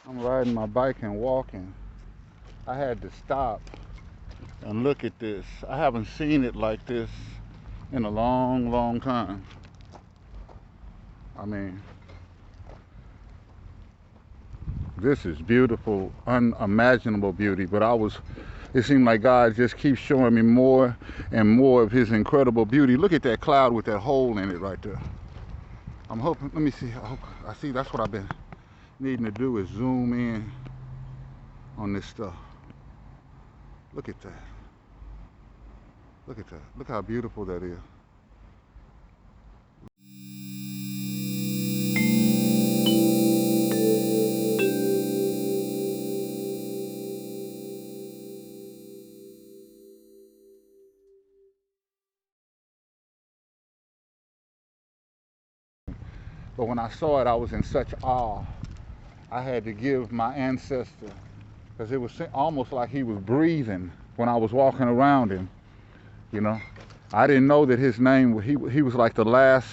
I'm riding my bike and walking. I had to stop and look at this. I haven't seen it like this in a long, long time. I mean, this is beautiful, unimaginable beauty, but it seemed like God just keeps showing me more and more of his incredible beauty. Look at that cloud with that hole in it right there. I'm hoping, let me see, I see that's what I've been needing to do is zoom in on this stuff. Look at that. Look at that. Look how beautiful that is. But when I saw it, I was in such awe. I had to give my ancestor, because it was almost like he was breathing when I was walking around him, you know. I didn't know that his name, he was like the last,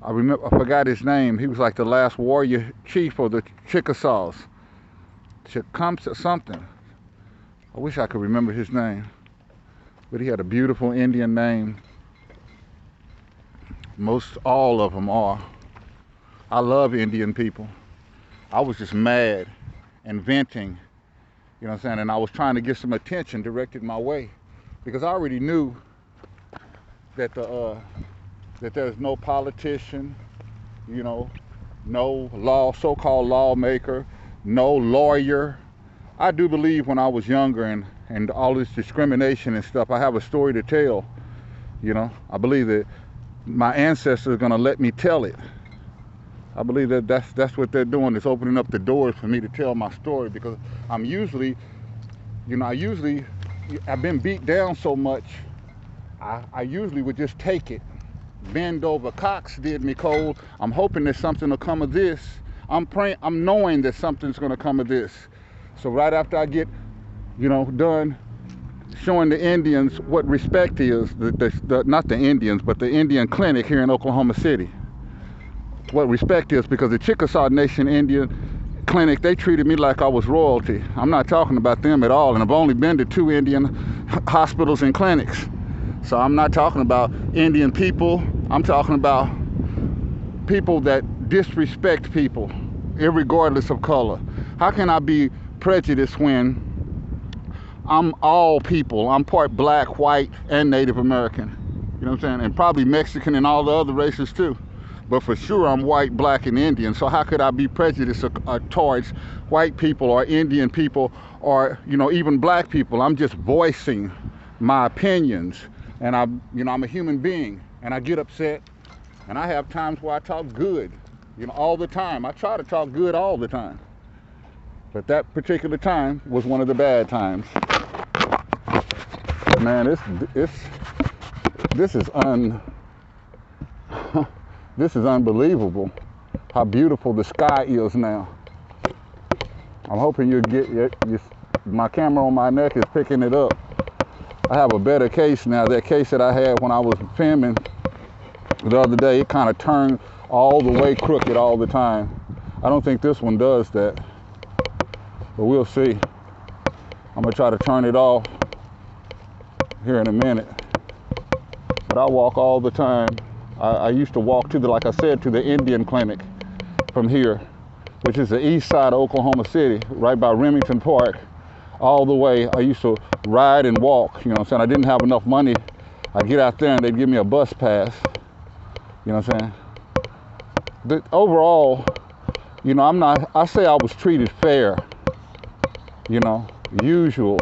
I forgot his name. He was like the last warrior chief of the Chickasaws. Tecumseh something. I wish I could remember his name. But he had a beautiful Indian name. Most all of them are. I love Indian people. I was just mad and venting, you know what I'm saying? And I was trying to get some attention directed my way, because I already knew that that there's no politician, you know, no so-called lawmaker, no lawyer. I do believe when I was younger and all this discrimination and stuff, I have a story to tell, you know. I believe that my ancestors are gonna let me tell it. I believe that that's what they're doing, is opening up the doors for me to tell my story, because I'm usually, you know, I've been beat down so much, I usually would just take it. Bend over. Cox did me cold. I'm hoping that something will come of this. I'm praying, I'm knowing that something's gonna come of this. So right after I get, you know, done showing the Indians what respect is, not the Indians, but the Indian clinic here in Oklahoma City, what respect is, because the Chickasaw Nation Indian clinic, they treated me like I was royalty. I'm not talking about them at all, and I've only been to 2 Indian hospitals and clinics. So I'm not talking about Indian people. I'm talking about people that disrespect people, irregardless of color. How can I be prejudiced when I'm all people? I'm part black, white, and Native American. You know what I'm saying? And probably Mexican and all the other races too. But for sure I'm white, black, and Indian. So how could I be prejudiced towards white people or Indian people or, you know, even black people? I'm just voicing my opinions, and I'm a human being, and I get upset, and I have times where I talk good, you know, all the time. I try to talk good all the time. But that particular time was one of the bad times. Man, this is unbelievable how beautiful the sky is now. I'm hoping you'll get my camera on my neck is picking it up. I have a better case now. That case that I had when I was filming the other day, it kind of turned all the way crooked all the time. I don't think this one does that, but we'll see. I'm gonna try to turn it off here in a minute. But I walk all the time. I used to walk to like I said, to the Indian clinic from here, which is the east side of Oklahoma City, right by Remington Park, all the way. I used to ride and walk, you know what I'm saying? I didn't have enough money. I'd get out there and they'd give me a bus pass, you know what I'm saying? But overall, you know, I say I was treated fair, you know, usually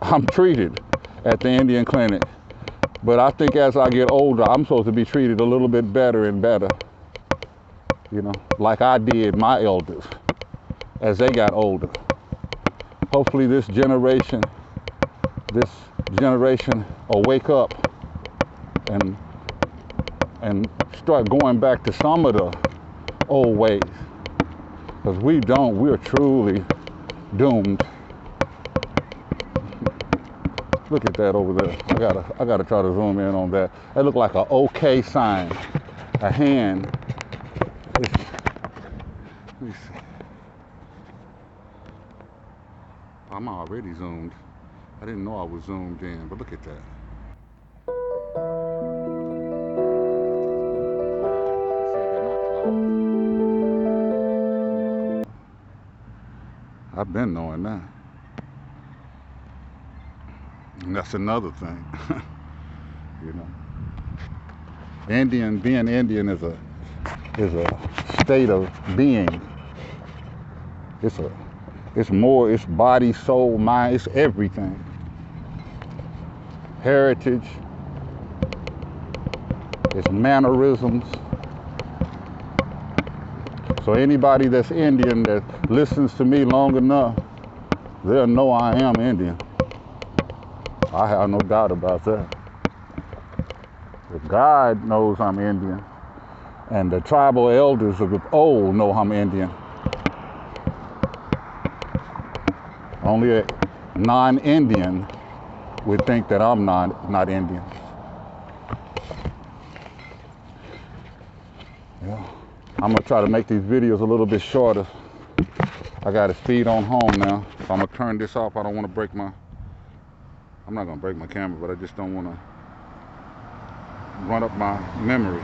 I'm treated at the Indian clinic. But I think as I get older, I'm supposed to be treated a little bit better and better, you know, like I did my elders as they got older. Hopefully this generation will wake up and start going back to some of the old ways, because we're truly doomed. Look at that over there. I gotta try to zoom in on that. That looked like an OK sign, a hand. Let me see. I'm already zoomed. I didn't know I was zoomed in, but look at that. I've been knowing that. And that's another thing. You know. Being Indian is a state of being. It's more, it's body, soul, mind, it's everything. Heritage, it's mannerisms. So anybody that's Indian that listens to me long enough, they'll know I am Indian. I have no doubt about that. If God knows I'm Indian, and the tribal elders of old know I'm Indian, only a non-Indian would think that I'm not Indian. Yeah. I'm gonna try to make these videos a little bit shorter. I gotta speed on home now, so I'm gonna turn this off. I don't want to break my, I'm not gonna break my camera, but I just don't want to run up my memory.